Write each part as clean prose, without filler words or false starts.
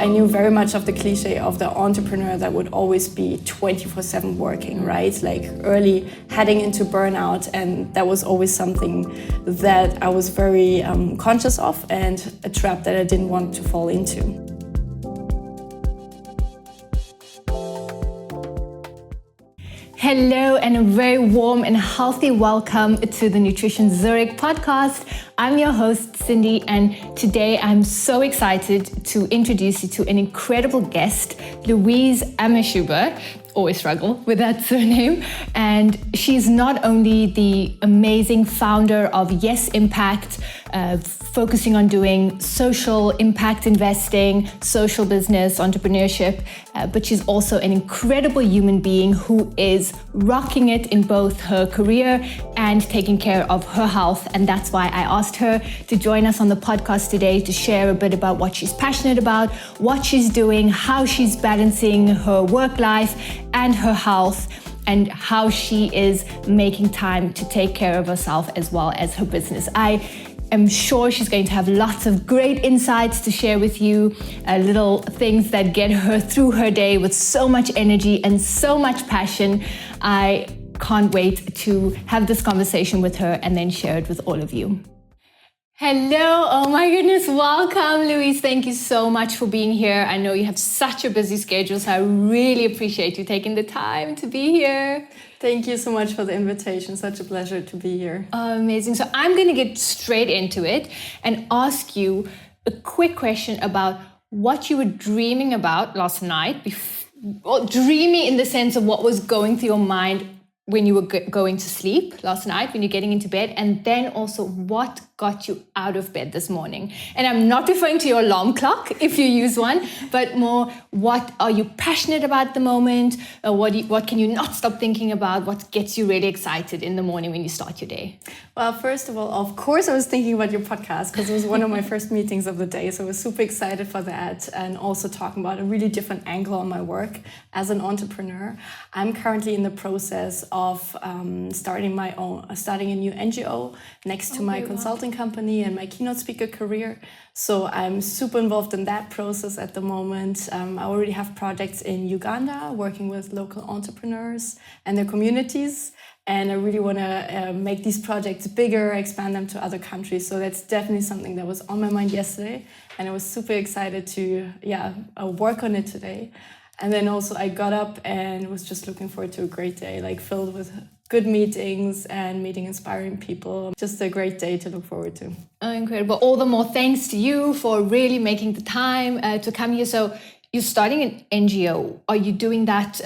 I knew very much of the cliche of the entrepreneur that would always be 24/7 working, right? Like early heading into burnout. And that was always something that I was very conscious of and a trap that I didn't want to fall into. Hello and a very warm and healthy welcome to the Nutrition Zurich podcast. I'm your host, Cindy, and today I'm so excited to introduce you to an incredible guest, Luise Ammerschuber. Always struggle with that surname. And she's not only the amazing founder of Yes Impact, focusing on doing social impact investing, social business, entrepreneurship, but she's also an incredible human being who is rocking it in both her career and taking care of her health. And that's why I asked her to join us on the podcast today to share a bit about what she's passionate about, what she's doing, how she's balancing her work life and her health, and how she is making time to take care of herself as well as her business. I'm sure she's going to have lots of great insights to share with you, little things that get her through her day with so much energy and so much passion. I can't wait to have this conversation with her and then share it with all of you. Hello, oh my goodness, welcome Luise. Thank you so much for being here. I know you have such a busy schedule, so I really appreciate you taking the time to be here. Thank you so much for the invitation. Such a pleasure to be here. Amazing. So I'm going to get straight into it and ask you a quick question about what you were dreaming about last night. Dreaming in the sense of what was going through your mind when you were going to sleep last night, when you're getting into bed, and then also what got you out of bed this morning. And I'm not referring to your alarm clock, if you use one, but more what are you passionate about at the moment? What can you not stop thinking about? What gets you really excited in the morning when you start your day? Well, first of all, of course, I was thinking about your podcast because it was one of my first meetings of the day. So I was super excited for that, and also talking about a really different angle on my work as an entrepreneur. I'm currently in the process of starting a new NGO next to my consulting company and my keynote speaker career. So I'm super involved in that process at the moment. I already have projects in Uganda working with local entrepreneurs and their communities. And I really want to make these projects bigger, expand them to other countries. So that's definitely something that was on my mind yesterday. And I was super excited to work on it today. And then also I got up and was just looking forward to a great day, like filled with good meetings and meeting inspiring people. Just a great day to look forward to. Oh, incredible. All the more thanks to you for really making the time to come here. So you're starting an NGO. Are you doing that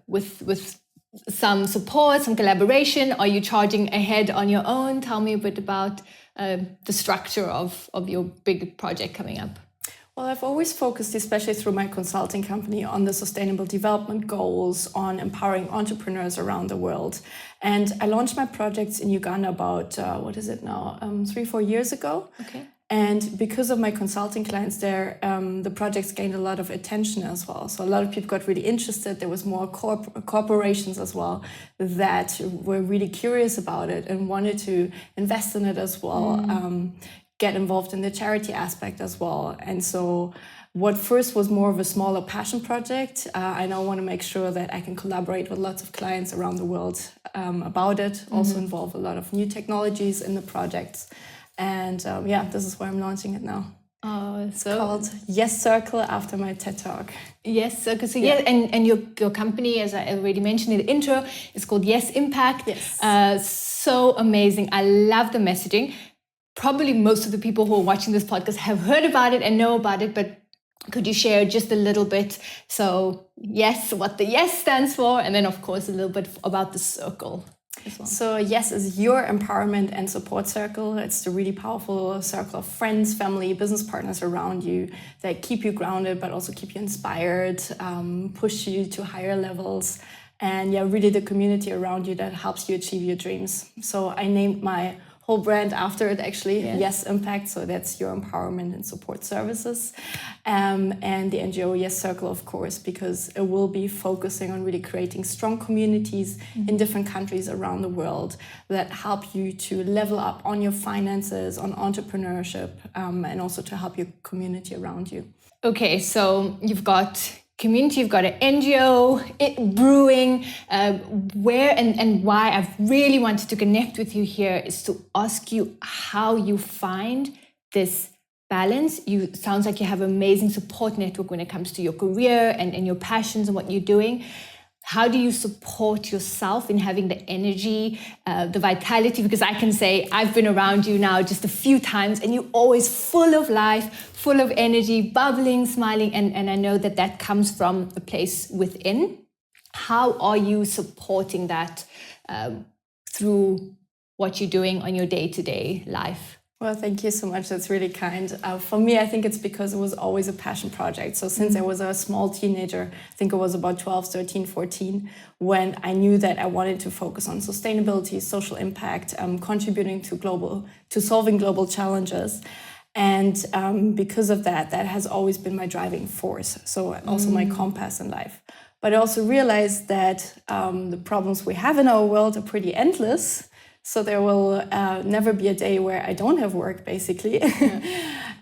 with some support, some collaboration? Are you charging ahead on your own? Tell me a bit about the structure of your big project coming up. Well, I've always focused, especially through my consulting company, on the sustainable development goals, on empowering entrepreneurs around the world. And I launched my projects in Uganda about, 3-4 years ago. Okay. And because of my consulting clients there, the projects gained a lot of attention as well. So a lot of people got really interested. There was more corporations as well that were really curious about it and wanted to invest in it as well. Get involved in the charity aspect as well. And so what first was more of a smaller passion project, I now want to make sure that I can collaborate with lots of clients around the world about it, also involve a lot of new technologies in the projects. And this is why I'm launching it now. It's called Yes Circle after my TED Talk. Yes Circle. So and your company, as I already mentioned in the intro, is called Yes Impact. Yes. So amazing. I love the messaging. Probably most of the people who are watching this podcast have heard about it and know about it, but could you share just a little bit? So yes, what the yes stands for, and then of course a little bit about the circle as well. So yes is your empowerment and support circle. It's the really powerful circle of friends, family, business partners around you that keep you grounded, but also keep you inspired, push you to higher levels. And really the community around you that helps you achieve your dreams. So I named my whole brand after it actually. Yes Impact, so that's your empowerment and support services. And the NGO Yes Circle, of course, because it will be focusing on really creating strong communities in different countries around the world that help you to level up on your finances, on entrepreneurship, and also to help your community around you. Okay, so you've got community, you've got an NGO, brewing. Where and why I've really wanted to connect with you here is to ask you how you find this balance. You sounds like you have an amazing support network when it comes to your career and your passions and what you're doing. How do you support yourself in having the energy, the vitality? Because I can say I've been around you now just a few times and you're always full of life, full of energy, bubbling, smiling. And I know that that comes from a place within. How are you supporting that through what you're doing on your day-to-day life? Well, thank you so much. That's really kind. For me, I think it's because it was always a passion project. So since I was a small teenager, I think it was about 12, 13, 14, when I knew that I wanted to focus on sustainability, social impact, contributing to solving global challenges. And because of that, that has always been my driving force. So also my compass in life. But I also realized that the problems we have in our world are pretty endless. So there will never be a day where I don't have work, basically.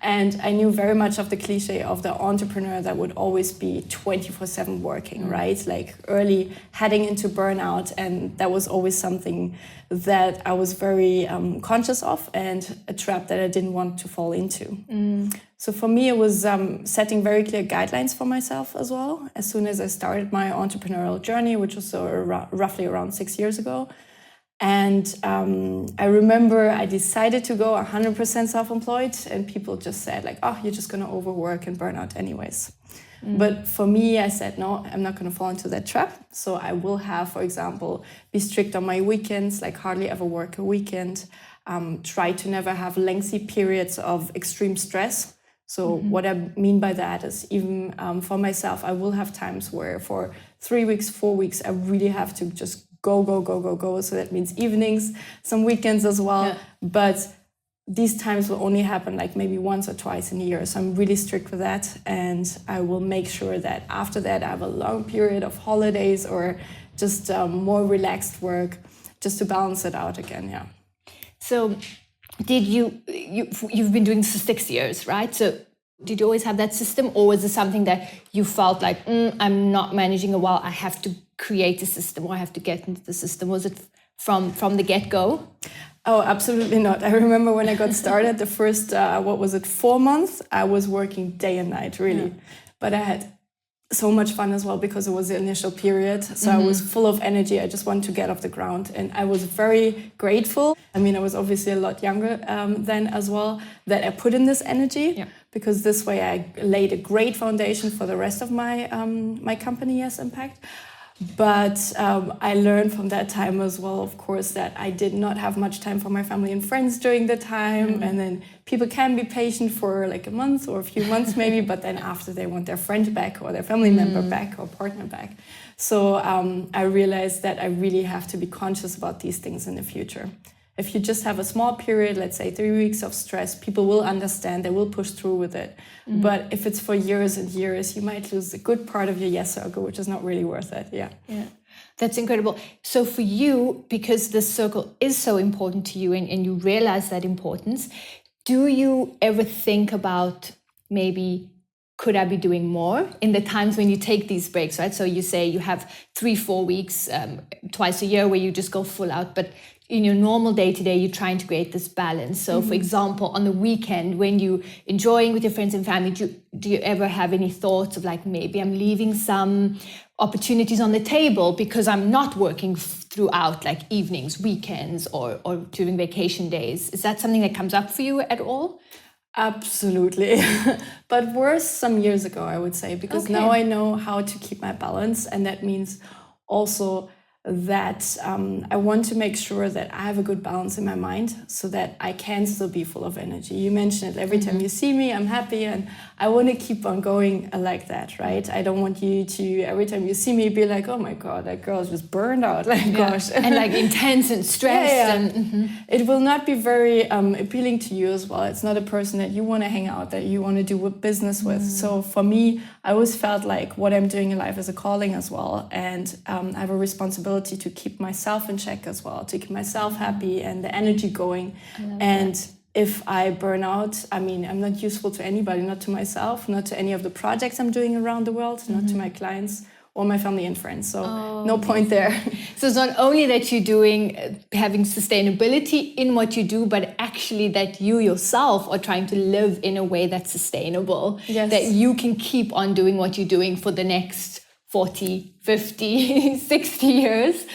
And I knew very much of the cliche of the entrepreneur that would always be 24/7 working, right? Like early heading into burnout. And that was always something that I was very conscious of and a trap that I didn't want to fall into. So for me, it was setting very clear guidelines for myself as well. As soon as I started my entrepreneurial journey, which was roughly around 6 years ago. And I remember I decided to go 100% self-employed and people just said like, oh, you're just going to overwork and burn out anyways. But for me, I said, no, I'm not going to fall into that trap. So I will have, for example, be strict on my weekends, like hardly ever work a weekend, try to never have lengthy periods of extreme stress. So what I mean by that is even for myself, I will have times where for 3 weeks, 4 weeks, I really have to just go. So that means evenings, some weekends as well. Yeah. But these times will only happen like maybe once or twice in a year. So I'm really strict with that. And I will make sure that after that, I have a long period of holidays or just more relaxed work just to balance it out again. Yeah. So did you've been doing this for 6 years, right? So did you always have that system, or was it something that you felt like, I'm not managing it well, I have to create a system, or I have to get into the system? Was it from the get-go? Oh, absolutely not. I remember when I got started, the first, 4 months, I was working day and night, really. Yeah. But I had so much fun as well because it was the initial period. So I was full of energy. I just wanted to get off the ground. And I was very grateful. I mean, I was obviously a lot younger then as well, that I put in this energy because this way I laid a great foundation for the rest of my my company, Yes Impact. But I learned from that time as well, of course, that I did not have much time for my family and friends during the time. And then people can be patient for like a month or a few months maybe, but then after they want their friend back or their family member back or partner back. So I realized that I really have to be conscious about these things in the future. If you just have a small period, let's say 3 weeks of stress, people will understand, they will push through with it. But if it's for years and years, you might lose a good part of your yes circle, which is not really worth it. Yeah. That's incredible. So for you, because this circle is so important to you and you realize that importance, do you ever think about maybe, could I be doing more in the times when you take these breaks, right? So you say you have 3-4 weeks, twice a year where you just go full out, but in your normal day-to-day, you're trying to create this balance. So for example, on the weekend, when you're enjoying with your friends and family, do you ever have any thoughts of like, maybe I'm leaving some opportunities on the table because I'm not working throughout like evenings, weekends, or during vacation days? Is that something that comes up for you at all? Absolutely. But worse some years ago, I would say, because now I know how to keep my balance. And that means also that I want to make sure that I have a good balance in my mind so that I can still be full of energy. You mentioned it, every time you see me, I'm happy, and I want to keep on going like that, right? I don't want you to, every time you see me, be like, oh my God, that girl is just burned out, like, gosh. And like intense and stressed. And it will not be very appealing to you as well. It's not a person that you want to hang out, that you want to do business with. So for me, I always felt like what I'm doing in life is a calling as well. And I have a responsibility to keep myself in check as well, to keep myself happy and the energy going. And if I burn out, I mean, I'm not useful to anybody, not to myself, not to any of the projects I'm doing around the world, not to my clients or my family and friends. So no point there. So it's not only that you're doing, having sustainability in what you do, but actually that you yourself are trying to live in a way that's sustainable, that you can keep on doing what you're doing for the next 40, 50, 60 years.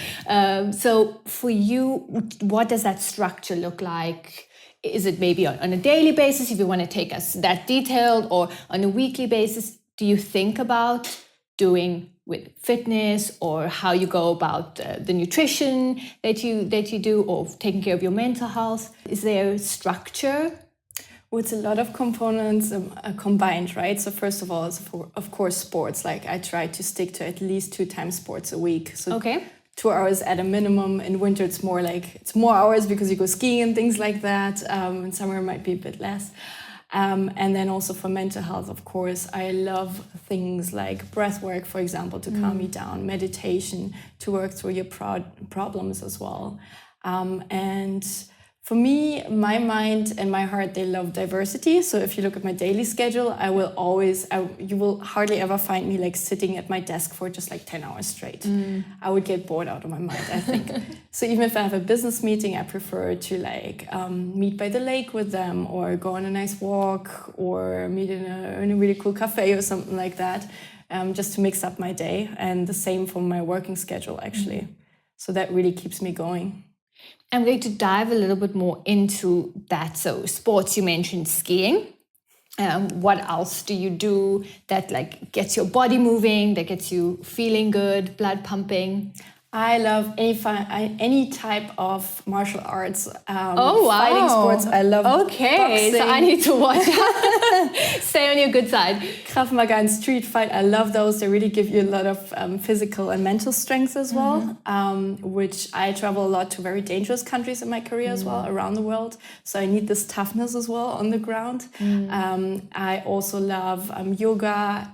So for you, what does that structure look like? Is it maybe on a daily basis, if you want to take us that detailed, or on a weekly basis? Do you think about doing with fitness, or how you go about the nutrition that you do, or taking care of your mental health? Is there a structure? Well, it's a lot of components combined, right? So first of all, it's of course sports. Like I try to stick to at least 2 times sports a week. So 2 hours at a minimum. In winter, it's more hours because you go skiing and things like that. In summer, it might be a bit less. And then also for mental health, of course, I love things like breath work, for example, to calm me down, meditation, to work through your problems as well. And for me, my mind and my heart, they love diversity. So if you look at my daily schedule, you will hardly ever find me like sitting at my desk for just like 10 hours straight. I would get bored out of my mind, I think. So even if I have a business meeting, I prefer to like meet by the lake with them, or go on a nice walk, or meet in a really cool cafe or something like that, just to mix up my day. And the same for my working schedule, actually. So that really keeps me going. I'm going to dive a little bit more into that. So sports, you mentioned skiing. What else do you do that like gets your body moving, that gets you feeling good, blood pumping? I love any type of martial arts, fighting sports. I love boxing. So I need to watch out. Stay on your good side. Krav Maga and street fight, I love those. They really give you a lot of physical and mental strength as well, which I travel a lot to very dangerous countries in my career as well, around the world. So I need this toughness as well on the ground. I also love yoga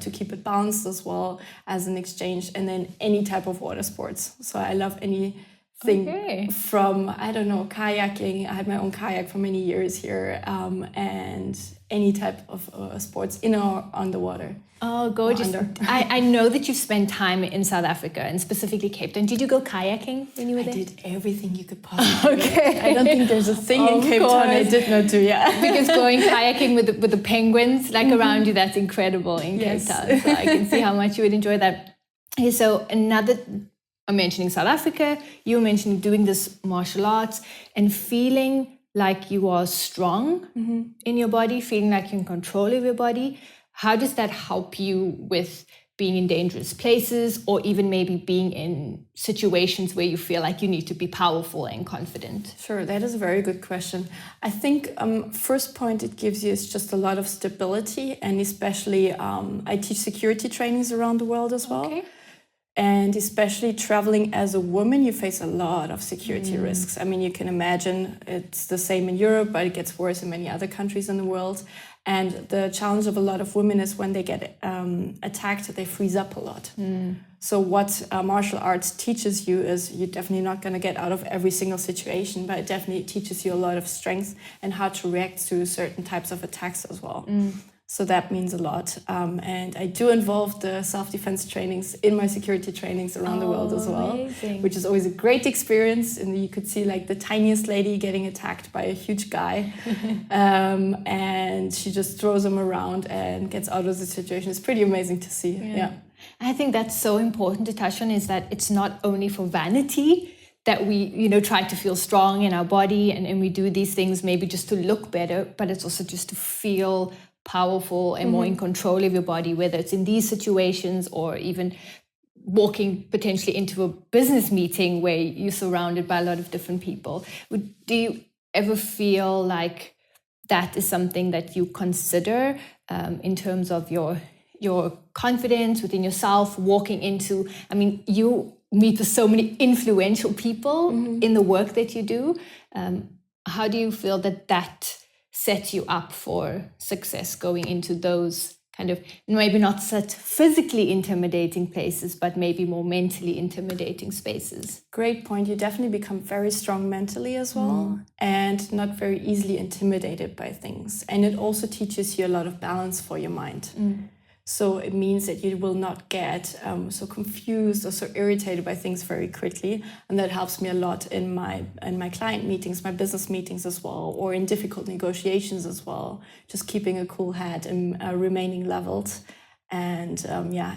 to keep it balanced as well, as an exchange, and then any type of water sports. So I love anything from, I don't know, kayaking. I had my own kayak for many years here, and any type of sports in or on the water. Oh, gorgeous. I know that you've spent time in South Africa, and specifically Cape Town. Did you go kayaking when you were there? I did everything you could possibly do. I don't think there's a thing in Cape Town I did not do, Because going kayaking with the penguins like around you, that's incredible in Cape Town. So I can see how much you would enjoy that. Okay, so I'm mentioning South Africa, you were mentioning doing this martial arts and feeling like you are strong in your body, feeling like you're in control of your body. How does that help you with being in dangerous places, or even maybe being in situations where you feel like you need to be powerful and confident? Sure, that is a very good question. I think first point it gives you is just a lot of stability, and especially I teach security trainings around the world as well. Okay. And especially traveling as a woman, you face a lot of security risks. I mean, you can imagine it's the same in Europe, but it gets worse in many other countries in the world. And the challenge of a lot of women is when they get attacked, they freeze up a lot. So what martial arts teaches you is you're definitely not going to get out of every single situation, but it definitely teaches you a lot of strength and how to react to certain types of attacks as well. So that means a lot. And I do involve the self-defense trainings in my security trainings around the world as well, which is always a great experience. And you could see like the tiniest lady getting attacked by a huge guy. And she just throws him around and gets out of the situation. It's pretty amazing to see. Yeah. I think that's so important to touch on, is that it's not only for vanity that we, try to feel strong in our body and we do these things maybe just to look better, but it's also just to feel powerful and more in control of your body, whether it's in these situations or even walking potentially into a business meeting where you're surrounded by a lot of different people. Do you ever feel like that is something that you consider in terms of your confidence within yourself, walking into, I mean, you meet with so many influential people in the work that you do. How do you feel that sets you up for success going into those kind of maybe not such physically intimidating places, but maybe more mentally intimidating spaces? Great point. You definitely become very strong mentally as well, and not very easily intimidated by things. And it also teaches you a lot of balance for your mind. So it means that you will not get so confused or so irritated by things very quickly. And that helps me a lot in my client meetings, my business meetings as well, or in difficult negotiations as well. Just keeping a cool head and remaining leveled and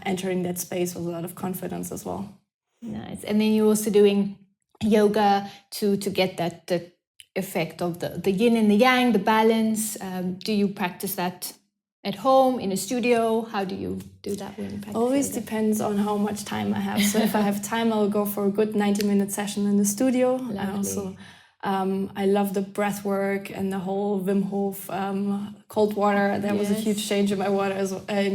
entering that space with a lot of confidence as well. Nice. And then you're also doing yoga to get the effect of the yin and the yang, the balance. Do you practice that at home, in a studio? How do you do that when you practice? Always yoga? Depends on how much time I have. So if I have time, I'll go for a good 90-minute session in the studio. Lovely. I also I love the breath work and the whole Wim Hof cold water. That was a huge change in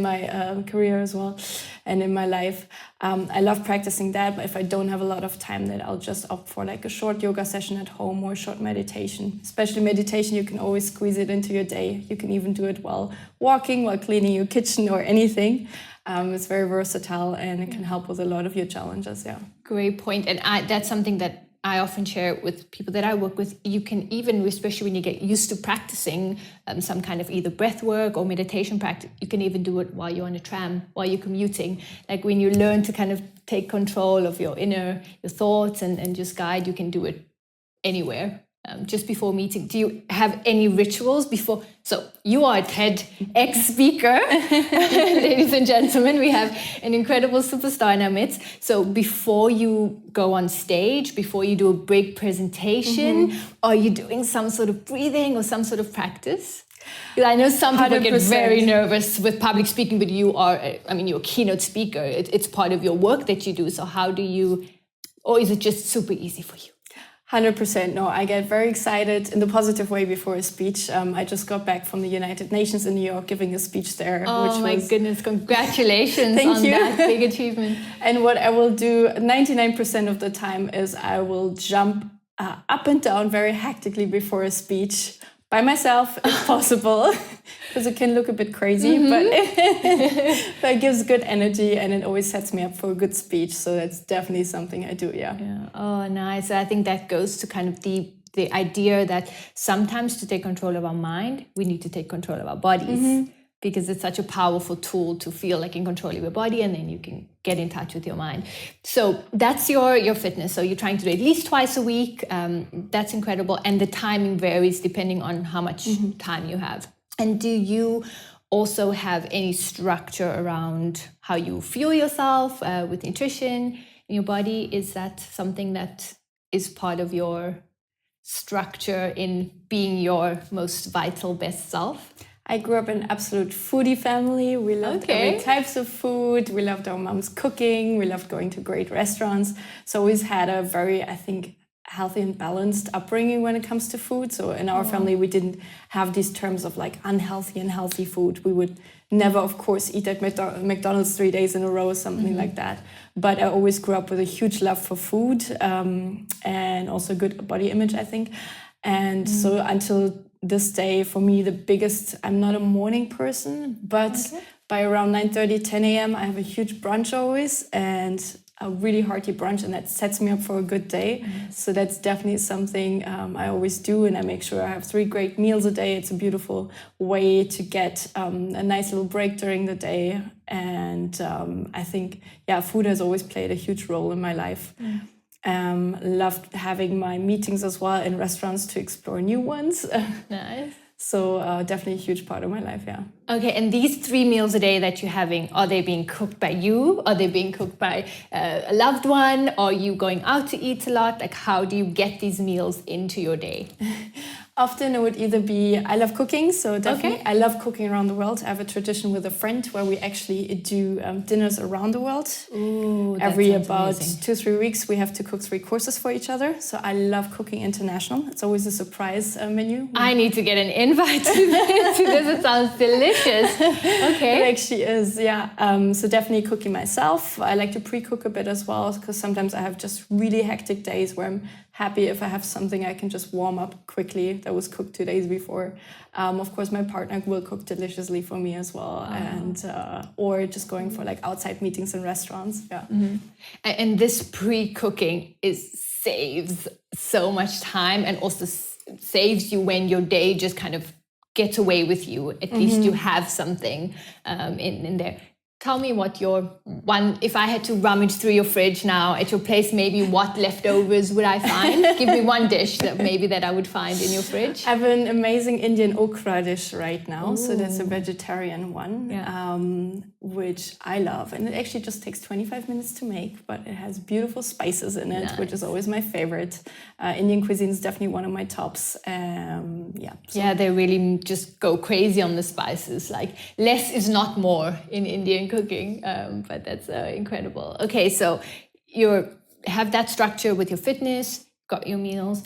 my career as well, and in my life. I love practicing that, but if I don't have a lot of time, then I'll just opt for like a short yoga session at home or a short meditation. Especially meditation, you can always squeeze it into your day. You can even do it while walking, while cleaning your kitchen or anything. It's very versatile and it can help with a lot of your challenges. Yeah. Great point. And that's something that I often share with people that I work with. You can even, especially when you get used to practicing some kind of either breath work or meditation practice, you can even do it while you're on a tram, while you're commuting. Like when you learn to kind of take control of your thoughts and just guide, you can do it anywhere. Just before meeting, do you have any rituals before? So you are a TEDx speaker, ladies and gentlemen. We have an incredible superstar in our midst. So before you go on stage, before you do a big presentation, are you doing some sort of breathing or some sort of practice? Because I know some people 100%. get very nervous with public speaking, but you're a keynote speaker. It's part of your work that you do. So how do you, or is it just super easy for you? 100%. No, I get very excited in the positive way before a speech. I just got back from the United Nations in New York giving a speech there. Oh my goodness, congratulations Thank on you. that big achievement. And what I will do 99% of the time is I will jump up and down very hectically before a speech by myself if possible, because it can look a bit crazy, but it gives good energy and it always sets me up for a good speech. So that's definitely something I do, yeah. Oh, nice. I think that goes to kind of the idea that sometimes to take control of our mind, we need to take control of our bodies. Because it's such a powerful tool to feel like in control of your body, and then you can get in touch with your mind. So that's your fitness. So you're trying to do it at least twice a week. That's incredible. And the timing varies depending on how much time you have. And do you also have any structure around how you fuel yourself with nutrition in your body? Is that something that is part of your structure in being your most vital, best self? I grew up in an absolute foodie family. We loved every types of food. We loved our mom's cooking. We loved going to great restaurants. So always had a very, I think, healthy and balanced upbringing when it comes to food. So in our family, we didn't have these terms of like unhealthy and healthy food. We would never, of course, eat at McDonald's 3 days in a row or something like that. But I always grew up with a huge love for food and also good body image, I think. And so until this day, for me, the biggest, I'm not a morning person, but by around 9:30, 10 a.m., I have a huge brunch always, and a really hearty brunch, and that sets me up for a good day. So that's definitely something I always do, and I make sure I have 3 great meals a day. It's a beautiful way to get a nice little break during the day. And I think, food has always played a huge role in my life. Loved having my meetings as well in restaurants to explore new ones. Nice. So definitely a huge part of my life, yeah. Okay, and these 3 meals a day that you're having, are they being cooked by you? Are they being cooked by a loved one? Are you going out to eat a lot? Like, how do you get these meals into your day? Often it would either be, I love cooking, so definitely I love cooking around the world. I have a tradition with a friend where we actually do dinners around the world. Ooh, Every about 2-3 weeks, we have to cook 3 courses for each other. So I love cooking international. It's always a surprise menu. I need to get an invite to this. It sounds delicious. Okay. It actually is, yeah. So definitely cooking myself. I like to pre-cook a bit as well, because sometimes I have just really hectic days where I'm happy if I have something I can just warm up quickly that was cooked 2 days before. Of course, my partner will cook deliciously for me as well, and or just going for like outside meetings in restaurants. Yeah, and this pre-cooking saves so much time, and also saves you when your day just kind of gets away with you. At least you have something in there. Tell me what your one, if I had to rummage through your fridge now at your place, maybe what leftovers would I find? Give me one dish that I would find in your fridge. I have an amazing Indian okra dish right now. Ooh. So that's a vegetarian one, which I love. And it actually just takes 25 minutes to make, but it has beautiful spices in it, which is always my favorite. Indian cuisine is definitely one of my tops. They really just go crazy on the spices. Like less is not more in Indian cooking, but that's incredible. Okay, so you have that structure with your fitness, got your meals.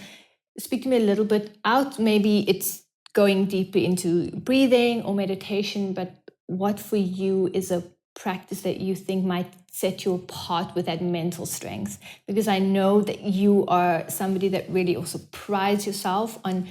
Speak to me a little bit out. Maybe it's going deeply into breathing or meditation, but what for you is a practice that you think might set you apart with that mental strength? Because I know that you are somebody that really also prides yourself on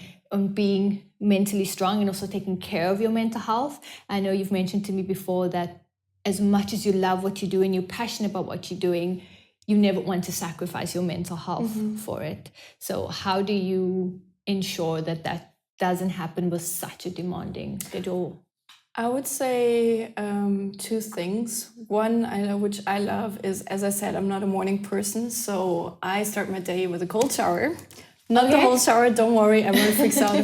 being mentally strong and also taking care of your mental health. I know you've mentioned to me before that as much as you love what you do and you're passionate about what you're doing, you never want to sacrifice your mental health for it. So how do you ensure that that doesn't happen with such a demanding schedule? I would say 2 things. One, which I love, is, as I said, I'm not a morning person, so I start my day with a cold shower. Not the whole shower, don't worry, everyone freaks out.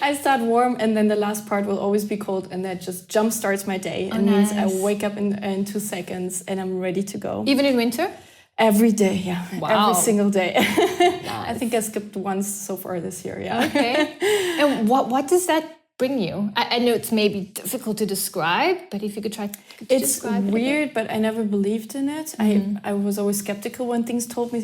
I start warm, and then the last part will always be cold, and that just jump starts my day. It means I wake up in 2 seconds and I'm ready to go. Even in winter? Every day, yeah. Wow. Every single day. Nice. I think I skipped once so far this year, yeah. Okay. And what does that bring you? I know it's maybe difficult to describe, but if you could try to describe it. It's weird, but I never believed in it. I was always skeptical when things told me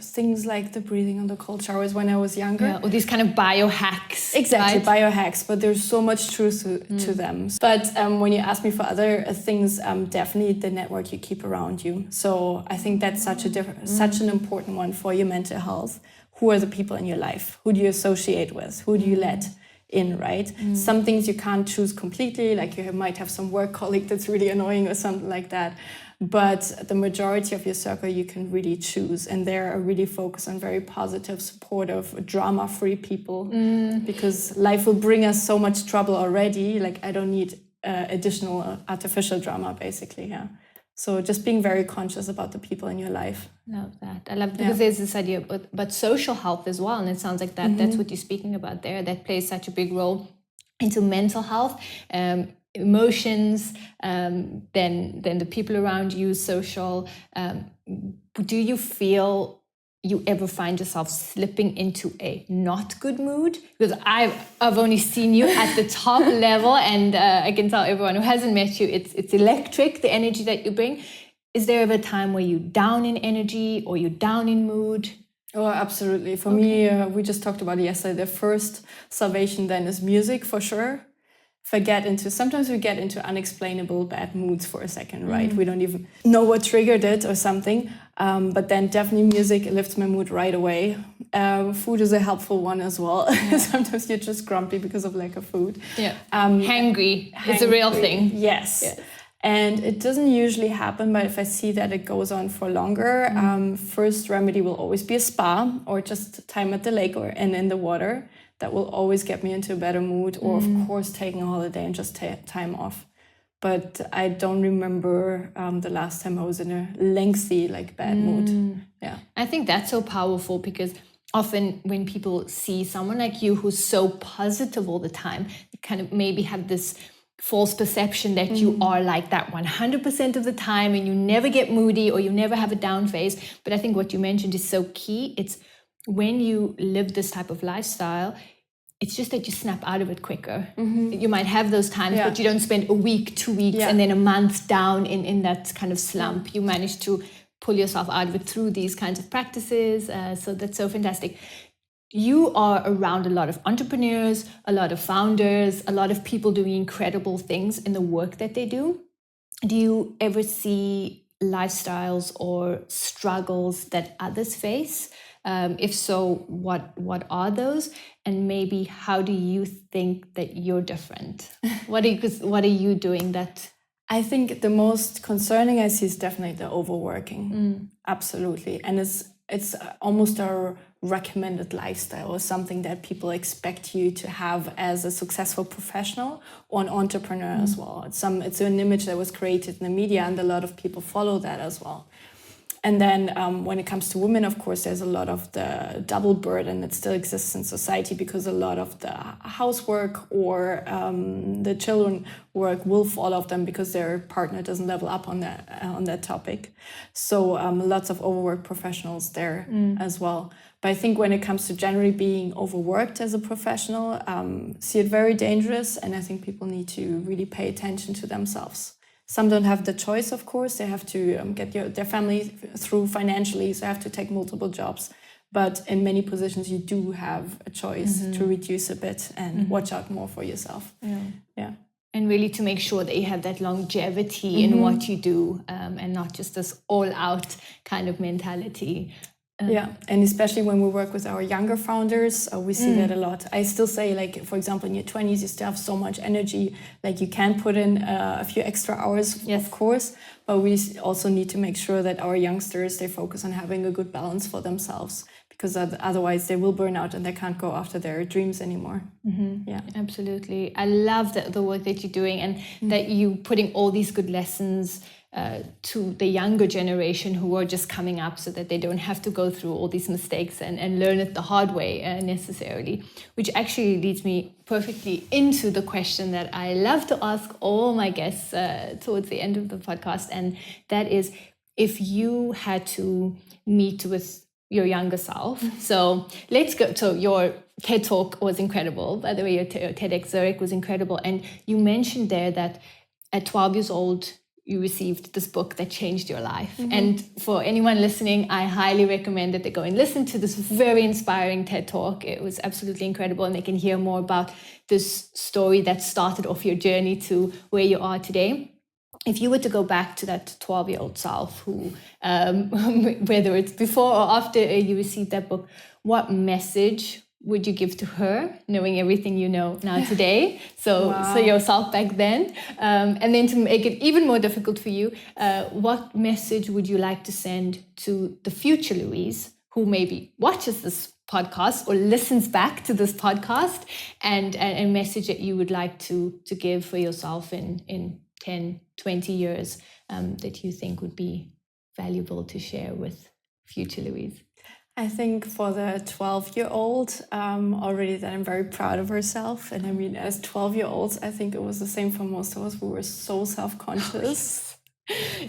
things like the breathing on the cold showers when I was younger. Yeah, or these kind of biohacks. Exactly, right? Biohacks, but there's so much truth to them. But when you ask me for other things, definitely the network you keep around you. So I think that's such an important one for your mental health. Who are the people in your life? Who do you associate with? Who do you let in, right? Some things you can't choose completely, like you might have some work colleague that's really annoying or something like that. But the majority of your circle you can really choose, and they're really focused on very positive, supportive, drama-free people, because life will bring us so much trouble already. Like I don't need additional artificial drama, basically. Yeah. So just being very conscious about the people in your life. Love that. I love it because there's this idea about social health as well. And it sounds like that's what you're speaking about there. That plays such a big role into mental health, emotions, then the people around you, social. Do you feel you ever find yourself slipping into a not good mood? Because I've only seen you at the top level, and I can tell everyone who hasn't met you, it's electric, the energy that you bring. Is there ever a time where you're down in energy or you're down in mood? Oh, absolutely. For me, we just talked about it yesterday. The first salvation then is music, for sure. Sometimes we get into unexplainable bad moods for a second, right? We don't even know what triggered it or something. But then definitely music lifts my mood right away. Food is a helpful one as well. Yeah. Sometimes you're just grumpy because of lack of food. Yeah. Hangry is a real thing. Yes. And it doesn't usually happen, but if I see that it goes on for longer, first remedy will always be a spa or just time at the lake and in the water. That will always get me into a better mood, or of course taking a holiday and just time off. But I don't remember the last time I was in a lengthy bad mood. Yeah, I think that's so powerful, because often when people see someone like you who's so positive all the time, they kind of maybe have this false perception that you are like that 100% of the time and you never get moody or you never have a down phase. But I think what you mentioned is so key. It's when you live this type of lifestyle, it's just that you snap out of it quicker. You might have those times, Yeah. but you don't spend a week, 2 weeks, Yeah. and then a month down in that kind of slump. You manage to pull yourself out of it through these kinds of practices. So that's so fantastic. You are around a lot of entrepreneurs, a lot of founders, a lot of people doing incredible things in the work that they do. Do you ever see lifestyles or struggles that others face? If so, what are those? And maybe how do you think that you're different? What are you doing that? I think the most concerning I see is definitely the overworking. Absolutely. And it's almost a recommended lifestyle or something that people expect you to have as a successful professional or an entrepreneur as well. It's an image that was created in the media, and a lot of people follow that as well. And then when it comes to women, of course, there's a lot of the double burden that still exists in society, because a lot of the housework or the children work will fall off them because their partner doesn't level up on that topic. So lots of overworked professionals there as well. But I think when it comes to generally being overworked as a professional, see it very dangerous. And I think people need to really pay attention to themselves. Some don't have the choice, of course. They have to get their family through financially, so they have to take multiple jobs. But in many positions, you do have a choice to reduce a bit and watch out more for yourself. Yeah. And really to make sure that you have that longevity in what you do, and not just this all-out kind of mentality. Yeah, and especially when we work with our younger founders, we see that a lot. I still say, like, for example, in your 20s, you still have so much energy, like you can put in a few extra hours, of course, but we also need to make sure that our youngsters, they focus on having a good balance for themselves, because otherwise they will burn out and they can't go after their dreams anymore. Yeah, absolutely. I love the work that you're doing, and that you putting all these good lessons to the younger generation who are just coming up, so that they don't have to go through all these mistakes and learn it the hard way necessarily, which actually leads me perfectly into the question that I love to ask all my guests towards the end of the podcast. And that is, if you had to meet with your younger self. So let's go. So your TED Talk was incredible. By the way, your TEDx Zurich was incredible. And you mentioned there that at 12 years old, you received this book that changed your life. And for anyone listening, I highly recommend that they go and listen to this very inspiring TED Talk. It was absolutely incredible, and they can hear more about this story that started off your journey to where you are today. If you were to go back to that 12-year-old self who, whether it's before or after you received that book, what message would you give to her, knowing everything you know now today? So yourself back then. And then to make it even more difficult for you, what message would you like to send to the future Luise, who maybe watches this podcast or listens back to this podcast, and a message that you would like to give for yourself in 10, 20 years that you think would be valuable to share with future Luise? I think for the 12-year-old, already that I'm very proud of herself. And I mean, as 12-year-olds, I think it was the same for most of us. We were so self-conscious.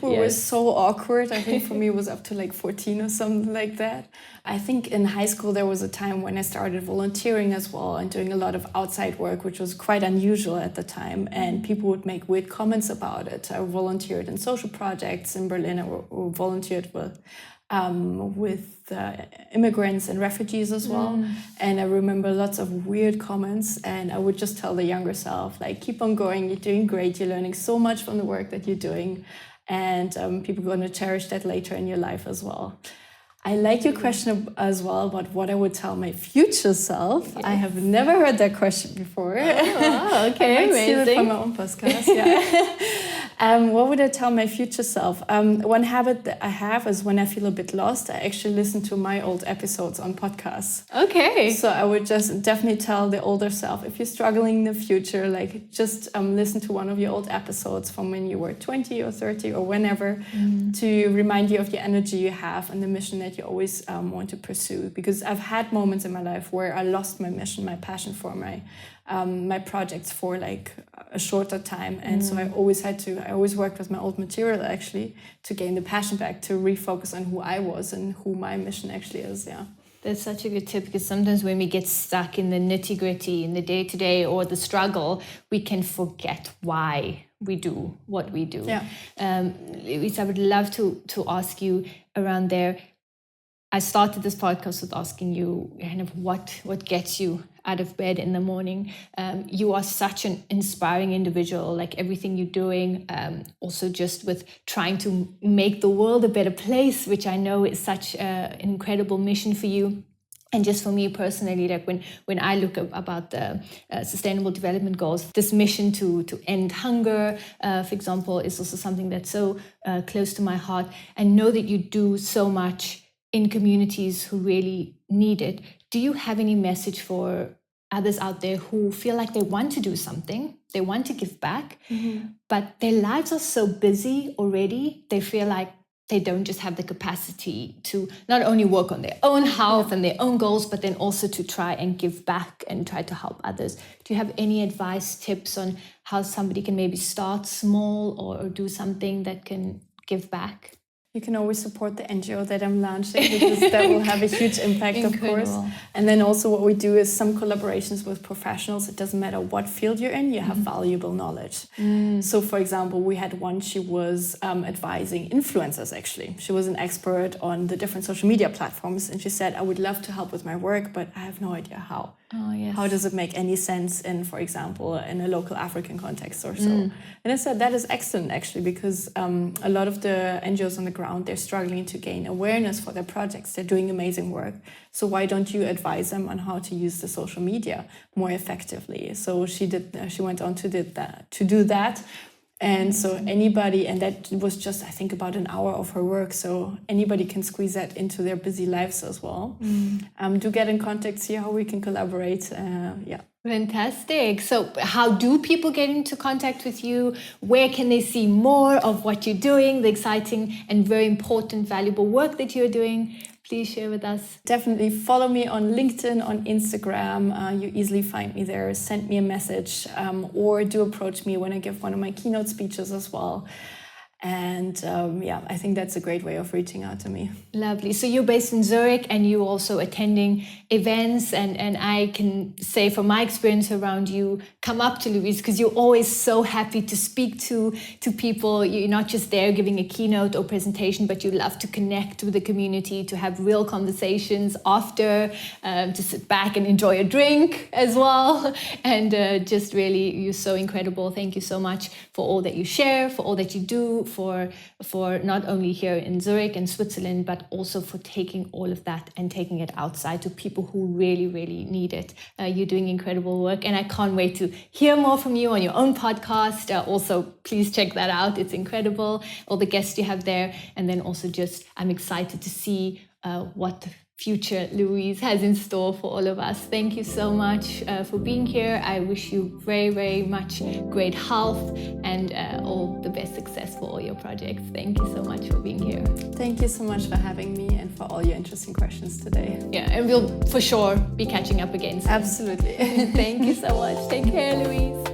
We were so awkward. I think for me, it was up to like 14 or something like that. I think in high school, there was a time when I started volunteering as well and doing a lot of outside work, which was quite unusual at the time. And people would make weird comments about it. I volunteered in social projects in Berlin. I volunteered with immigrants and refugees as well. And I remember lots of weird comments, and I would just tell the younger self, like, keep on going, you're doing great, you're learning so much from the work that you're doing, and people are going to cherish that later in your life as well. I like your question as well about what I would tell my future self. Yes. I have never heard that question before. Oh, okay, I might amazing. steal it from my own podcast. What would I tell my future self? One habit that I have is when I feel a bit lost, I actually listen to my old episodes on podcasts. Okay. So I would just definitely tell the older self, if you're struggling in the future, like just listen to one of your old episodes from when you were 20 or 30 or whenever, to remind you of the energy you have and the mission that you always want to pursue. Because I've had moments in my life where I lost my mission, my passion for my projects for like a shorter time, and so I always worked with my old material actually to gain the passion back, to refocus on who I was and who my mission actually is. That's such a good tip, because sometimes when we get stuck in the nitty-gritty, in the day-to-day or the struggle, we can forget why we do what we do. Yeah. Luise, I would love to ask you around there. I started this podcast with asking you kind of what gets you out of bed in the morning. You are such an inspiring individual, like everything you're doing, also just with trying to make the world a better place, which I know is such an incredible mission for you. And just for me personally, like when I look about the Sustainable Development Goals, this mission to end hunger, for example, is also something that's so close to my heart. And know that you do so much in communities who really need it. Do you have any message for others out there who feel like they want to do something, they want to give back, but their lives are so busy already, they feel like they don't just have the capacity to not only work on their own health and their own goals, but then also to try and give back and try to help others? Do you have any advice, tips on how somebody can maybe start small or do something that can give back? You can always support the NGO that I'm launching, because that will have a huge impact, of course. And then also what we do is some collaborations with professionals. It doesn't matter what field you're in, you have valuable knowledge. So for example, we had one, she was advising influencers actually. She was an expert on the different social media platforms, and she said, I would love to help with my work, but I have no idea how. Oh, yes. How does it make any sense in, for example, in a local African context or so? And I said, that is excellent actually, because a lot of the NGOs on the ground, they're struggling to gain awareness for their projects. They're doing amazing work. So why don't you advise them on how to use the social media more effectively? So she went on to do that. And so anybody, and that was just, I think, about an hour of her work. So anybody can squeeze that into their busy lives as well. Do get in contact, see how we can collaborate. Fantastic. So how do people get into contact with you? Where can they see more of what you're doing, the exciting and very important, valuable work that you're doing? Please share with us. Definitely follow me on LinkedIn, on Instagram. You easily find me there. Send me a message or do approach me when I give one of my keynote speeches as well. And I think that's a great way of reaching out to me. Lovely. So you're based in Zurich and you're also attending events. And I can say from my experience around you, come up to Luise, because you're always so happy to speak to people. You're not just there giving a keynote or presentation, but you love to connect with the community, to have real conversations after, to sit back and enjoy a drink as well. And just really, you're so incredible. Thank you so much for all that you share, for all that you do, for not only here in Zurich and Switzerland, but also for taking all of that and taking it outside to people who really, really need it. You're doing incredible work, and I can't wait to hear more from you on your own podcast. Also, please check that out. It's incredible, all the guests you have there. And then also just, I'm excited to see what the future Luise has in store for all of us. Thank you so much for being here. I wish you very, very much great health and all the best success for all your projects. Thank you so much for being here. Thank you so much for having me and for all your interesting questions today. Yeah, and we'll for sure be catching up again soon. Absolutely. Thank you so much. Take care, Luise.